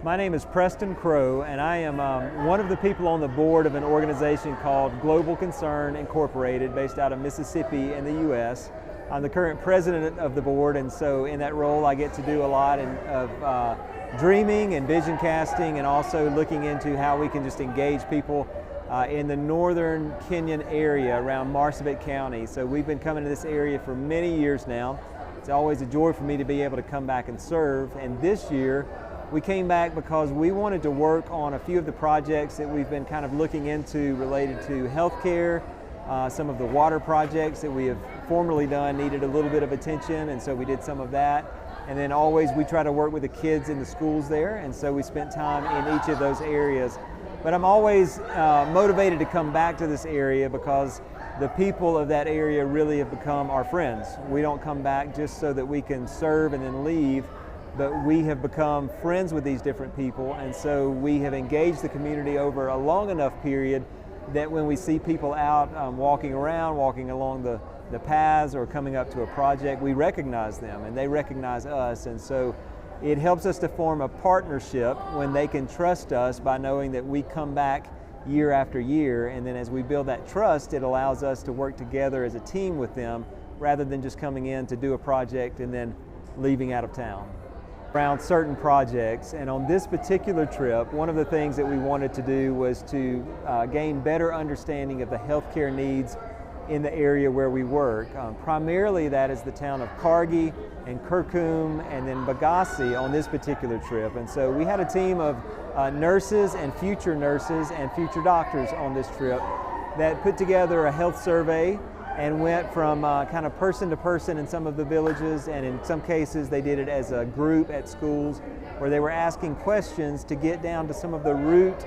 My name is Preston Crow, and I am one of the people on the board of an organization called Global Concern Incorporated, based out of Mississippi in the U.S. I'm the current president of the board, and so in that role I get to do a lot of dreaming and vision casting, and also looking into how we can just engage people in the northern Kenyan area around Marsabit County. So we've been coming to this area for many years now. It's always a joy for me to be able to come back and serve, and this year we came back because we wanted to work on a few of the projects that we've been kind of looking into related to healthcare. Some of the water projects that we have formerly done needed a little bit of attention, and so we did some of that. And then always we try to work with the kids in the schools there, and so we spent time in each of those areas. But I'm always motivated to come back to this area because the people of that area really have become our friends. We don't come back just so that we can serve and then leave, but we have become friends with these different people, and so we have engaged the community over a long enough period that when we see people out walking around, walking along the paths or coming up to a project, we recognize them and they recognize us, and so it helps us to form a partnership when they can trust us by knowing that we come back year after year, and then as we build that trust, it allows us to work together as a team with them rather than just coming in to do a project and then leaving out of town. Around certain projects, and on this particular trip, one of the things that we wanted to do was to gain better understanding of the healthcare needs in the area where we work. Primarily that is the town of Kargi and Kurkum and then Bagassi on this particular trip, and so we had a team of nurses and future doctors on this trip that put together a health survey and went from kind of person to person in some of the villages, and in some cases they did it as a group at schools where they were asking questions to get down to some of the root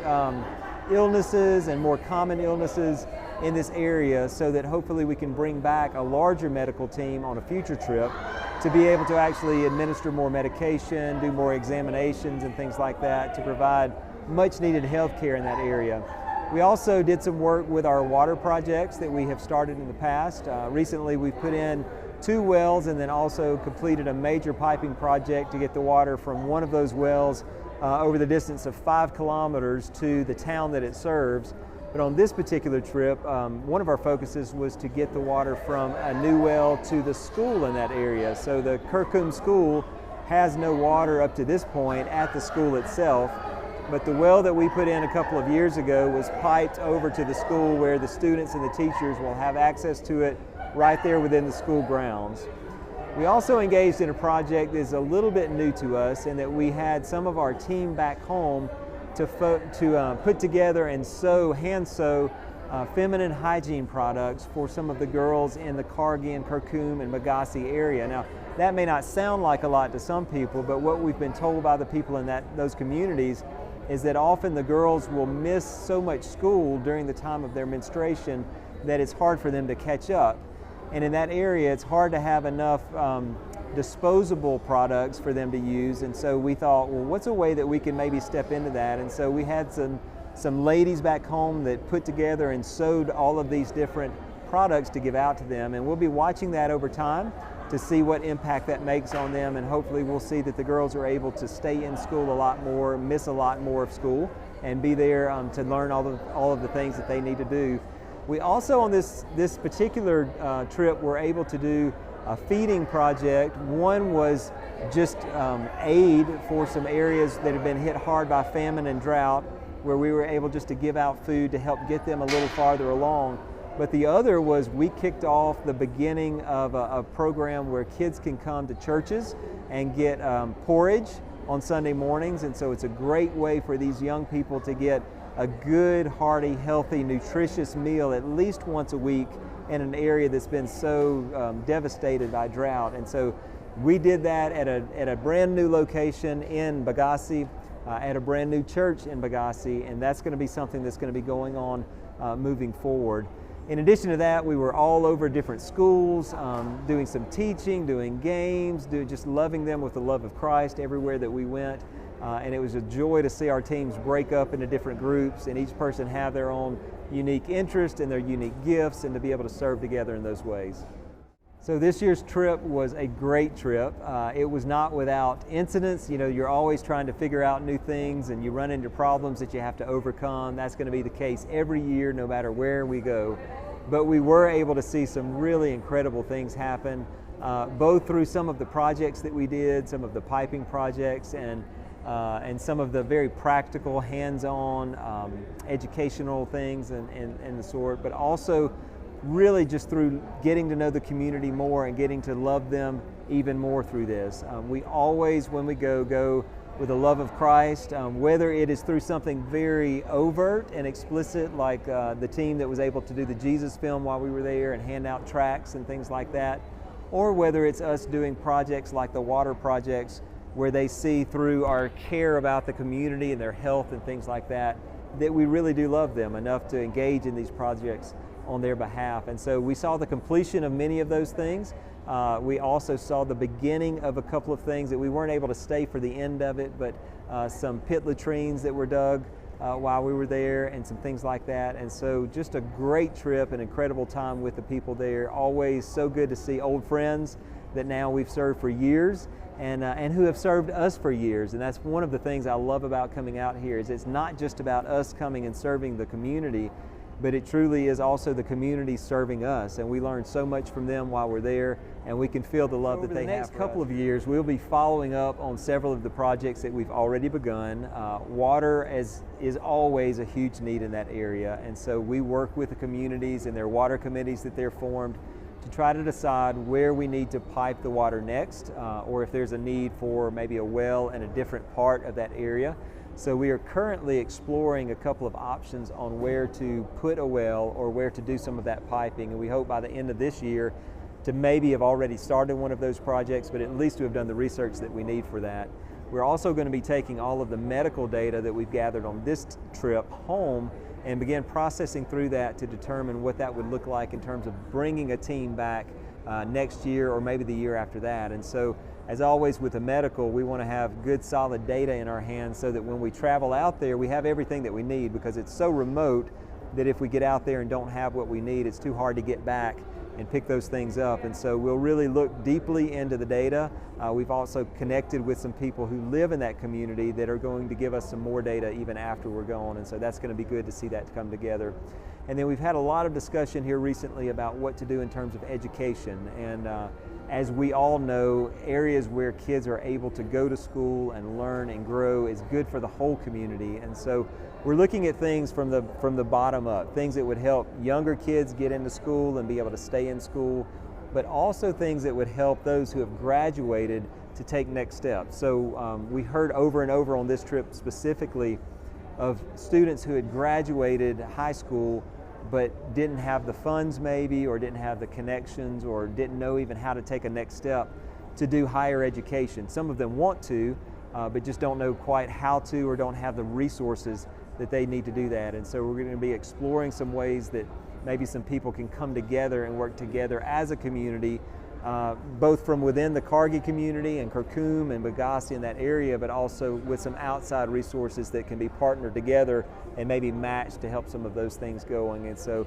illnesses and more common illnesses in this area, so that hopefully we can bring back a larger medical team on a future trip to be able to actually administer more medication, do more examinations and things like that to provide much needed health care in that area. We also did some work with our water projects that we have started in the past. Recently we've put in 2 wells and then also completed a major piping project to get the water from one of those wells over the distance of 5 kilometers to the town that it serves. But on this particular trip, one of our focuses was to get the water from a new well to the school in that area. So the Kurkum school has no water up to this point at the school itself, but the well that we put in a couple of years ago was piped over to the school where the students and the teachers will have access to it right there within the school grounds. We also engaged in a project that is a little bit new to us, in that we had some of our team back home to put together and hand sew feminine hygiene products for some of the girls in the Kargi and Kurkum and Bagassi area. Now, that may not sound like a lot to some people, but what we've been told by the people in those communities is that often the girls will miss so much school during the time of their menstruation that it's hard for them to catch up. And in that area, it's hard to have enough disposable products for them to use, and so we thought, well, what's a way that we can maybe step into that? And so we had some ladies back home that put together and sewed all of these different products to give out to them, and we'll be watching that over time to see what impact that makes on them, and hopefully we'll see that the girls are able to stay in school a lot more, miss a lot more of school, and be there to learn all of the things that they need to do. We also, on this particular trip, were able to do a feeding project. One was just aid for some areas that have been hit hard by famine and drought, where we were able just to give out food to help get them a little farther along. But the other was we kicked off the beginning of a program where kids can come to churches and get porridge on Sunday mornings, and so it's a great way for these young people to get a good, hearty, healthy, nutritious meal at least once a week in an area that's been so devastated by drought. And so we did that at a brand new location in Bagassi, at a brand new church in Bagassi, and that's going to be something that's going to be going on moving forward. In addition to that, we were all over different schools, doing some teaching, doing games, just loving them with the love of Christ everywhere that we went. And it was a joy to see our teams break up into different groups and each person have their own unique interest and their unique gifts, and to be able to serve together in those ways. So this year's trip was a great trip. It was not without incidents. You know, you're always trying to figure out new things and you run into problems that you have to overcome. That's going to be the case every year, no matter where we go. But we were able to see some really incredible things happen, both through some of the projects that we did, some of the piping projects, and some of the very practical, hands-on, educational things and the sort, but also really just through getting to know the community more and getting to love them even more through this. We always, when we go with a love of Christ, whether it is through something very overt and explicit, like the team that was able to do the Jesus film while we were there and hand out tracts and things like that, or whether it's us doing projects like the water projects where they see through our care about the community and their health and things like that, that we really do love them enough to engage in these projects on their behalf. And so we saw the completion of many of those things. We also saw the beginning of a couple of things that we weren't able to stay for the end of it, but some pit latrines that were dug while we were there and some things like that. And so just a great trip, an incredible time with the people there. Always so good to see old friends that now we've served for years and who have served us for years. And that's one of the things I love about coming out here, is it's not just about us coming and serving the community, but it truly is also the community serving us, and we learn so much from them while we're there, and we can feel the love that they have. Over the next couple of years, we'll be following up on several of the projects that we've already begun. Water is always a huge need in that area, and so we work with the communities and their water committees that they're formed to try to decide where we need to pipe the water next, or if there's a need for maybe a well in a different part of that area. So we are currently exploring a couple of options on where to put a well or where to do some of that piping, and we hope by the end of this year to maybe have already started one of those projects, but at least to have done the research that we need for that. We're also going to be taking all of the medical data that we've gathered on this trip home and begin processing through that to determine what that would look like in terms of bringing a team back next year or maybe the year after that. And so, as always with the medical, we want to have good solid data in our hands so that when we travel out there, we have everything that we need, because it's so remote that if we get out there and don't have what we need, it's too hard to get back and pick those things up. And so we'll really look deeply into the data. We've also connected with some people who live in that community that are going to give us some more data even after we're gone, and so that's going to be good to see that come together. And then we've had a lot of discussion here recently about what to do in terms of education, and as we all know, areas where kids are able to go to school and learn and grow is good for the whole community. And so we're looking at things from the bottom up, things that would help younger kids get into school and be able to stay in school, but also things that would help those who have graduated to take next steps. So we heard over and over on this trip specifically of students who had graduated high school but didn't have the funds maybe, or didn't have the connections, or didn't know even how to take a next step to do higher education. Some of them want to, but just don't know quite how to, or don't have the resources that they need to do that. And so we're going to be exploring some ways that maybe some people can come together and work together as a community, both from within the Kargi community and Kurkum and Bagasi in that area, but also with some outside resources that can be partnered together and maybe matched to help some of those things going. And so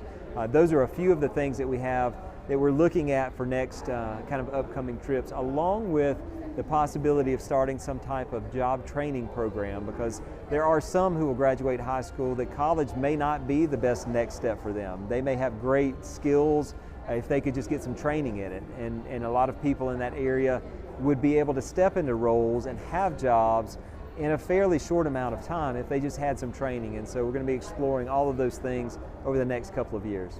those are a few of the things that we have that we're looking at for next kind of upcoming trips, along with the possibility of starting some type of job training program, because there are some who will graduate high school that college may not be the best next step for them. They may have great skills if they could just get some training in it. And a lot of people in that area would be able to step into roles and have jobs in a fairly short amount of time if they just had some training. And so we're going to be exploring all of those things over the next couple of years.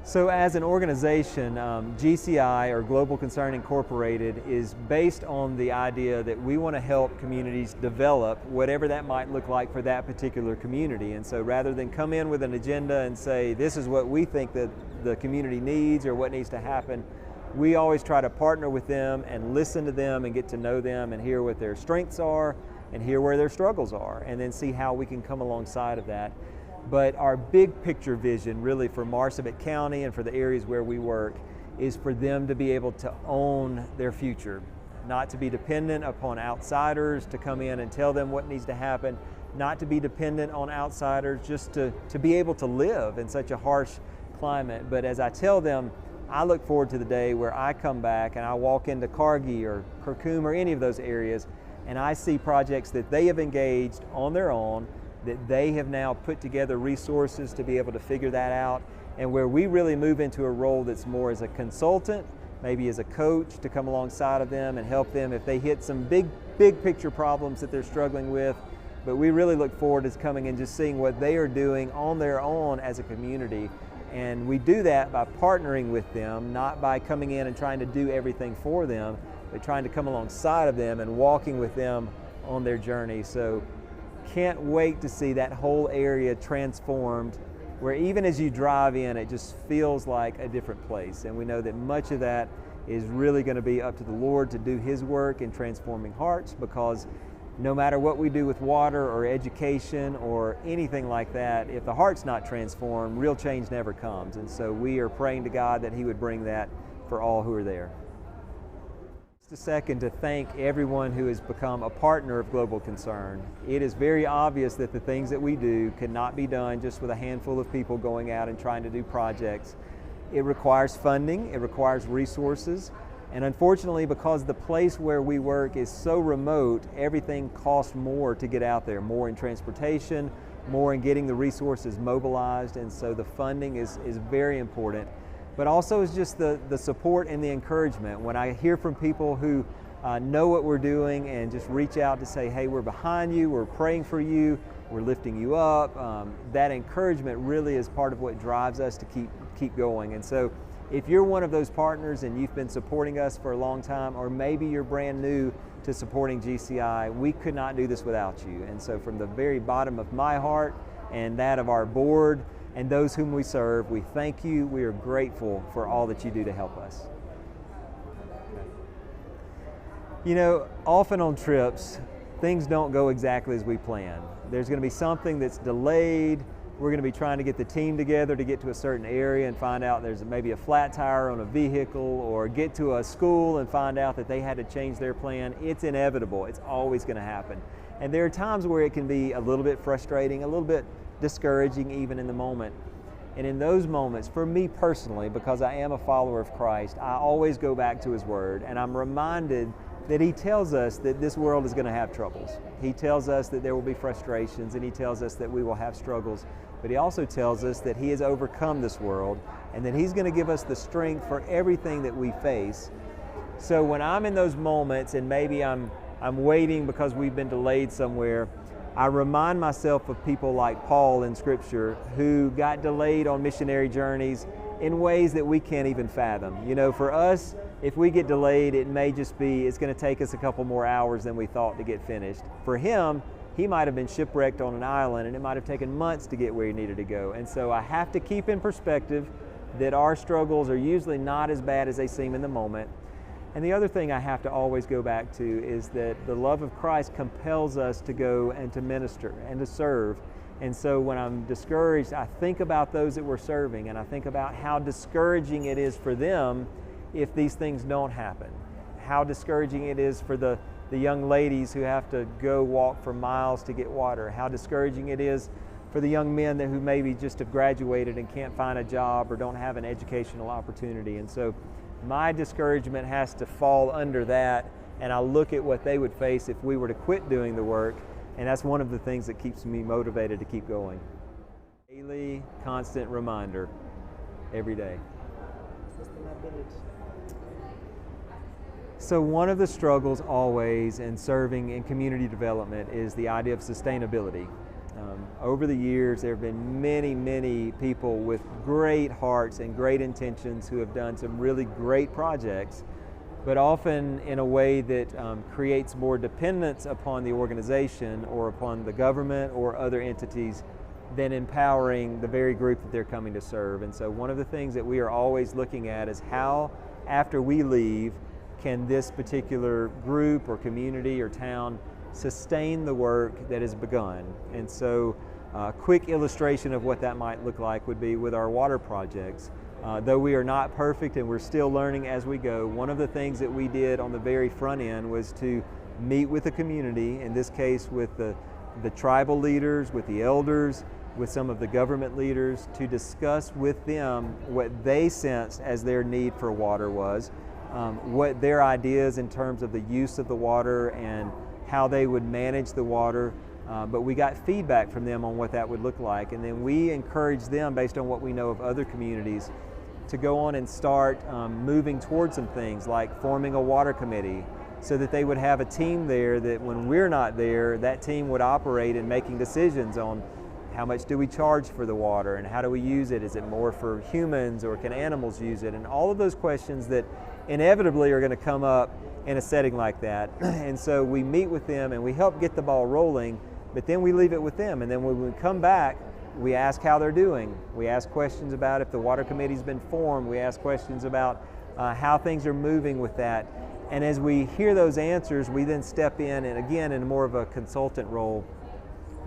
So as an organization, GCI, or Global Concern Incorporated, is based on the idea that we want to help communities develop whatever that might look like for that particular community. And so rather than come in with an agenda and say, this is what we think that the community needs or what needs to happen, we always try to partner with them and listen to them and get to know them and hear what their strengths are and hear where their struggles are, and then see how we can come alongside of that. But our big picture vision really for Marsabit County and for the areas where we work is for them to be able to own their future, not to be dependent upon outsiders to come in and tell them what needs to happen, not to be dependent on outsiders, just to be able to live in such a harsh climate. But as I tell them, I look forward to the day where I come back and I walk into Kargi or Kurkum or any of those areas, and I see projects that they have engaged on their own, that they have now put together resources to be able to figure that out, and where we really move into a role that's more as a consultant, maybe as a coach, to come alongside of them and help them if they hit some big picture problems that they're struggling with. But we really look forward to coming and just seeing what they are doing on their own as a community. And we do that by partnering with them, not by coming in and trying to do everything for them, but trying to come alongside of them and walking with them on their journey. So can't wait to see that whole area transformed, where even as you drive in, it just feels like a different place. And we know that much of that is really going to be up to the Lord to do His work in transforming hearts, because no matter what we do with water or education or anything like that, if the heart's not transformed, real change never comes. And so we are praying to God that He would bring that for all who are there. Just a second to thank everyone who has become a partner of Global Concern. It is very obvious that the things that we do cannot be done just with a handful of people going out and trying to do projects. It requires funding, it requires resources, and unfortunately, because the place where we work is so remote, everything costs more to get out there, more in transportation, more in getting the resources mobilized, and so the funding is very important. But also is just the support and the encouragement. When I hear from people who know what we're doing and just reach out to say, hey, we're behind you, we're praying for you, we're lifting you up, that encouragement really is part of what drives us to keep going. And so if you're one of those partners and you've been supporting us for a long time, or maybe you're brand new to supporting GCI, we could not do this without you. And so from the very bottom of my heart and that of our board and those whom we serve, we thank you. We are grateful for all that you do to help us. You know, often on trips, things don't go exactly as we plan. There's going to be something that's delayed. We're going to be trying to get the team together to get to a certain area and find out there's maybe a flat tire on a vehicle, or get to a school and find out that they had to change their plan. It's inevitable. It's always going to happen. And there are times where it can be a little bit frustrating, a little bit discouraging even in the moment. And in those moments, for me personally, because I am a follower of Christ, I always go back to His Word, and I'm reminded that He tells us that this world is going to have troubles. He tells us that there will be frustrations, and He tells us that we will have struggles. But He also tells us that He has overcome this world, and that He's going to give us the strength for everything that we face. So when I'm in those moments, and maybe I'm waiting because we've been delayed somewhere, I remind myself of people like Paul in Scripture, who got delayed on missionary journeys in ways that we can't even fathom. You know, for us, if we get delayed, it may just be, it's going to take us a couple more hours than we thought to get finished. For him, he might have been shipwrecked on an island, and it might have taken months to get where he needed to go. And so I have to keep in perspective that our struggles are usually not as bad as they seem in the moment. And the other thing I have to always go back to is that the love of Christ compels us to go and to minister and to serve. And so when I'm discouraged, I think about those that we're serving, and I think about how discouraging it is for them if these things don't happen. How discouraging it is for the young ladies who have to go walk for miles to get water. How discouraging it is for the young men who maybe just have graduated and can't find a job or don't have an educational opportunity. And so my discouragement has to fall under that, and I look at what they would face if we were to quit doing the work, and that's one of the things that keeps me motivated to keep going. Daily, constant reminder, every day. So one of the struggles always in serving in community development is the idea of sustainability. Over the years, there have been many people with great hearts and great intentions who have done some really great projects, but often in a way that creates more dependence upon the organization or upon the government or other entities than empowering the very group that they're coming to serve. And so one of the things that we are always looking at is how, after we leave, can this particular group or community or town sustain the work that has begun. And so a quick illustration of what that might look like would be with our water projects. Though we are not perfect and we're still learning as we go, one of the things that we did on the very front end was to meet with the community, in this case with the the tribal leaders, with the elders, with some of the government leaders, to discuss with them what they sensed as their need for water was, what their ideas in terms of the use of the water and how they would manage the water. But we got feedback from them on what that would look like, and then we encouraged them, based on what we know of other communities, to go on and start moving towards some things like forming a water committee, so that they would have a team there that when we're not there, that team would operate in making decisions on how much do we charge for the water and how do we use it? Is it more for humans or can animals use it? And all of those questions that inevitably are going to come up in a setting like that. And so we meet with them and we help get the ball rolling, but then we leave it with them. And then when we come back, we ask how they're doing. We ask questions about if the water committee's been formed. We ask questions about how things are moving with that. And as we hear those answers, we then step in, and again, in more of a consultant role.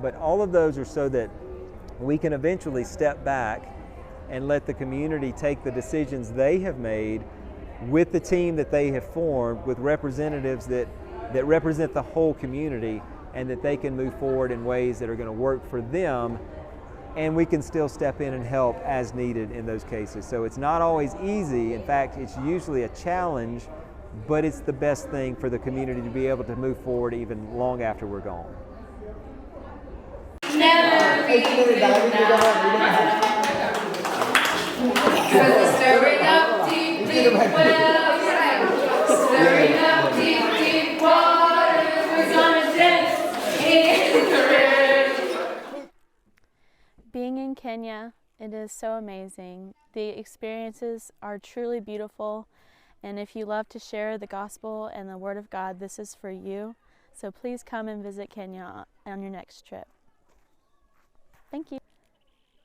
But all of those are so that we can eventually step back and let the community take the decisions they have made with the team that they have formed, with representatives that represent the whole community, and that they can move forward in ways that are going to work for them, and we can still step in and help as needed in those cases. So it's not always easy. In fact, it's usually a challenge, but it's the best thing for the community to be able to move forward even long after we're gone. Never be stirring up deep, deep wells, stirring up deep, deep waters, we're gonna dance in the river. Being in Kenya, it is so amazing. The experiences are truly beautiful, and if you love to share the gospel and the Word of God, this is for you. So please come and visit Kenya on your next trip. Thank you.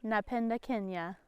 Napenda Kenya.